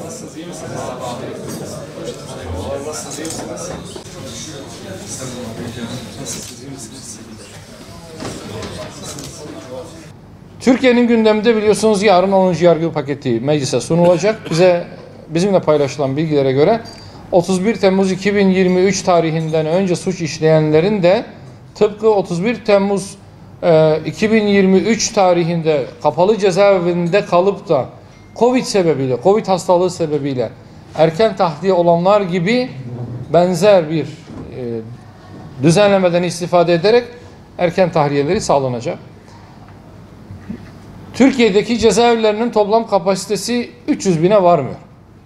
Nasılsınız, iyi misiniz? Nasılsınız, iyi misiniz? Nasılsınız, iyi misiniz? Türkiye'nin gündeminde biliyorsunuz yarın 10. yargı paketi meclise sunulacak. Bizimle paylaşılan bilgilere göre 31 Temmuz 2023 tarihinden önce suç işleyenlerin de tıpkı 31 Temmuz 2023 tarihinde kapalı cezaevinde kalıp da Covid hastalığı sebebiyle erken tahliye olanlar gibi benzer bir düzenlemeden istifade ederek erken tahliyeleri sağlanacak. Türkiye'deki cezaevlerinin toplam kapasitesi 300 bine varmıyor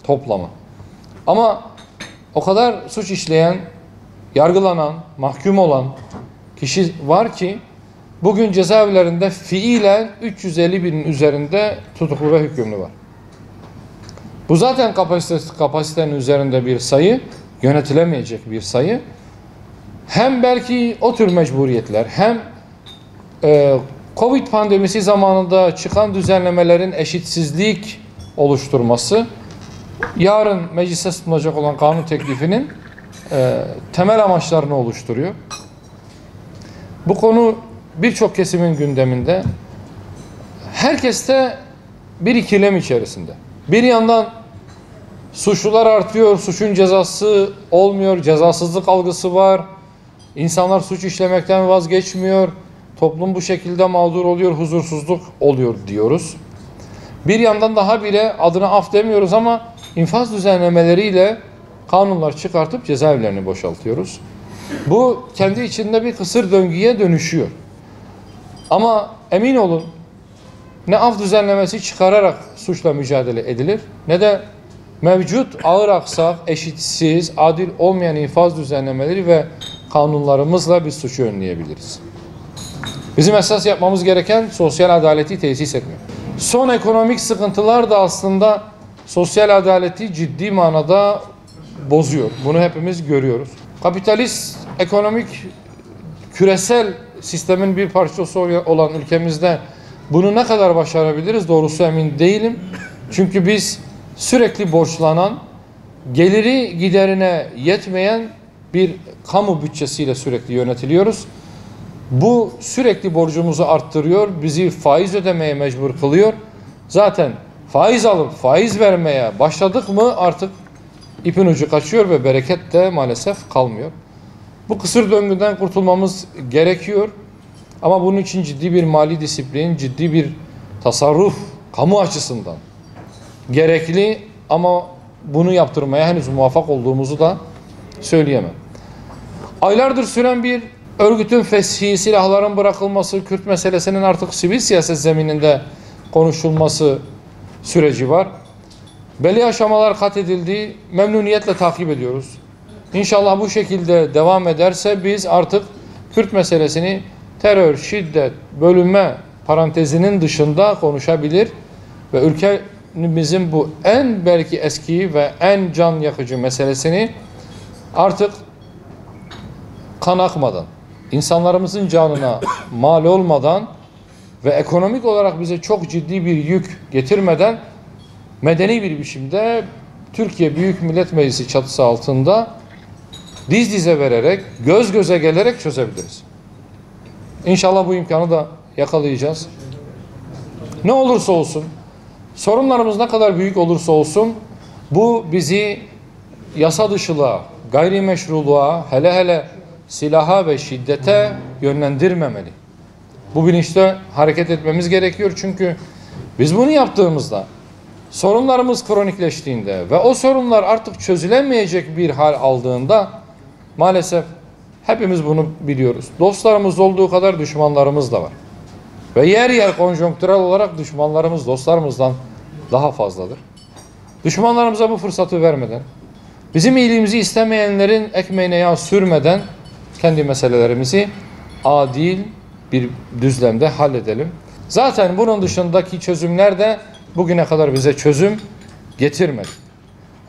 toplamı. Ama o kadar suç işleyen, yargılanan, mahkum olan kişi var ki bugün cezaevlerinde fiilen 350 binin üzerinde tutuklu ve hükümlü var. Bu zaten kapasitenin üzerinde bir sayı, yönetilemeyecek bir sayı. Hem belki o tür mecburiyetler, hem Covid pandemisi zamanında çıkan düzenlemelerin eşitsizlik oluşturması, yarın meclise sunulacak olan kanun teklifinin temel amaçlarını oluşturuyor. Bu konu birçok kesimin gündeminde. Herkes de bir ikilem içerisinde. Bir yandan suçlular artıyor, suçun cezası olmuyor, cezasızlık algısı var. İnsanlar suç işlemekten vazgeçmiyor. Toplum bu şekilde mağdur oluyor, huzursuzluk oluyor diyoruz. Bir yandan daha bile adına af demiyoruz ama infaz düzenlemeleriyle kanunlar çıkartıp cezaevlerini boşaltıyoruz. Bu kendi içinde bir kısır döngüye dönüşüyor. Ama emin olun, ne af düzenlemesi çıkararak suçla mücadele edilir, ne de mevcut ağır aksak, eşitsiz, adil olmayan infaz düzenlemeleri ve kanunlarımızla biz suçu önleyebiliriz. Bizim esas yapmamız gereken sosyal adaleti tesis etmek. Son ekonomik sıkıntılar da aslında sosyal adaleti ciddi manada bozuyor. Bunu hepimiz görüyoruz. Kapitalist ekonomik küresel sistemin bir parçası olan ülkemizde bunu ne kadar başarabiliriz doğrusu emin değilim. Çünkü biz sürekli borçlanan, geliri giderine yetmeyen bir kamu bütçesiyle sürekli yönetiliyoruz. Bu sürekli borcumuzu arttırıyor, bizi faiz ödemeye mecbur kılıyor. Zaten faiz alıp faiz vermeye başladık mı artık ipin ucu kaçıyor ve bereket de maalesef kalmıyor. Bu kısır döngüden kurtulmamız gerekiyor. Ama bunun için ciddi bir mali disiplin, ciddi bir tasarruf kamu açısından gerekli ama bunu yaptırmaya henüz muvaffak olduğumuzu da söyleyemem. Aylardır süren bir örgütün feshi, silahların bırakılması, Kürt meselesinin artık sivil siyaset zemininde konuşulması süreci var. Belli aşamalar kat edildi, memnuniyetle takip ediyoruz. İnşallah bu şekilde devam ederse biz artık Kürt meselesini terör, şiddet, bölünme parantezinin dışında konuşabilir ve ülkemizin bu en belki eski ve en can yakıcı meselesini artık kan akmadan, insanlarımızın canına mal olmadan ve ekonomik olarak bize çok ciddi bir yük getirmeden medeni bir biçimde Türkiye Büyük Millet Meclisi çatısı altında diz dize vererek, göz göze gelerek çözebiliriz. İnşallah bu imkanı da yakalayacağız. Ne olursa olsun, sorunlarımız ne kadar büyük olursa olsun, bu bizi yasa dışılığa, gayrimeşruluğa, hele silaha ve şiddete yönlendirmemeli. Bu bilinçle hareket etmemiz gerekiyor çünkü biz bunu yaptığımızda sorunlarımız kronikleştiğinde ve o sorunlar artık çözülemeyecek bir hal aldığında maalesef hepimiz bunu biliyoruz. Dostlarımız olduğu kadar düşmanlarımız da var. Ve yer yer konjonktürel olarak düşmanlarımız dostlarımızdan daha fazladır. Düşmanlarımıza bu fırsatı vermeden, bizim iyiliğimizi istemeyenlerin ekmeğine yağ sürmeden kendi meselelerimizi adil bir düzlemde halledelim. Zaten bunun dışındaki çözümler de bugüne kadar bize çözüm getirmedi.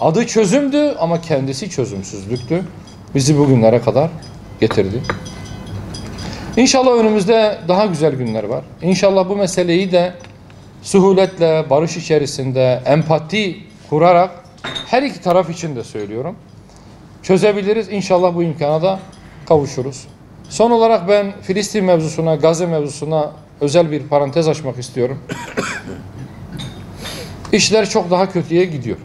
Adı çözümdü ama kendisi çözümsüzlüktü. Bizi bugünlere kadar getirdi. İnşallah önümüzde daha güzel günler var. İnşallah bu meseleyi de suhuletle, barış içerisinde, empati kurarak her iki taraf için de söylüyorum. Çözebiliriz. İnşallah bu imkana da kavuşuruz. Son olarak ben Filistin mevzusuna, Gazze mevzusuna özel bir parantez açmak istiyorum. İşler çok daha kötüye gidiyor.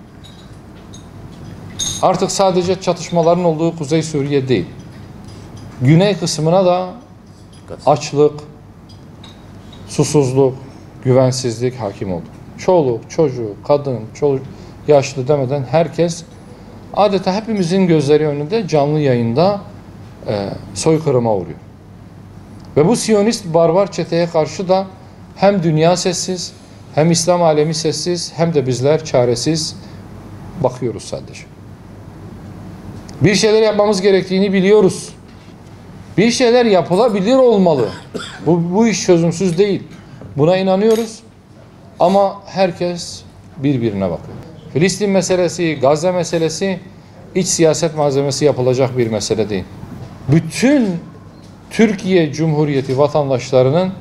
Artık sadece çatışmaların olduğu Kuzey Suriye değil. Güney kısmına da açlık, susuzluk, güvensizlik hakim oldu. Çoluk, çocuk, kadın, çoluk, yaşlı demeden herkes adeta hepimizin gözleri önünde canlı yayında soykırıma uğruyor. Ve bu Siyonist barbar çeteye karşı da hem dünya sessiz, hem İslam alemi sessiz, hem de bizler çaresiz bakıyoruz sadece. Bir şeyler yapmamız gerektiğini biliyoruz. Bir şeyler yapılabilir olmalı. Bu iş çözümsüz değil. Buna inanıyoruz. Ama herkes birbirine bakıyor. Filistin meselesi, Gazze meselesi iç siyaset malzemesi yapılacak bir mesele değil. Bütün Türkiye Cumhuriyeti vatandaşlarının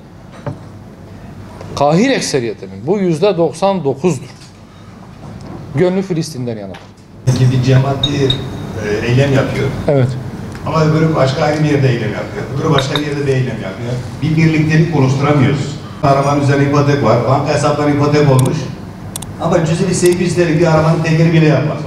kahir ekseriyetinin, bu %99'dur. Gönlü Filistin'den yanadır. Bir cemaat bir eylem yapıyor. Evet. Ama öbürü başka ayrı bir yerde eylem yapıyor. Öbürü başka bir yerde de eylem yapıyor. Bir birliktelik oluşturamıyoruz. Arabanın üzerine ipotek var, banka hesapları ipotek olmuş. Ama cüzeli 800 TL bir arabanın tekeri bile yapmaz.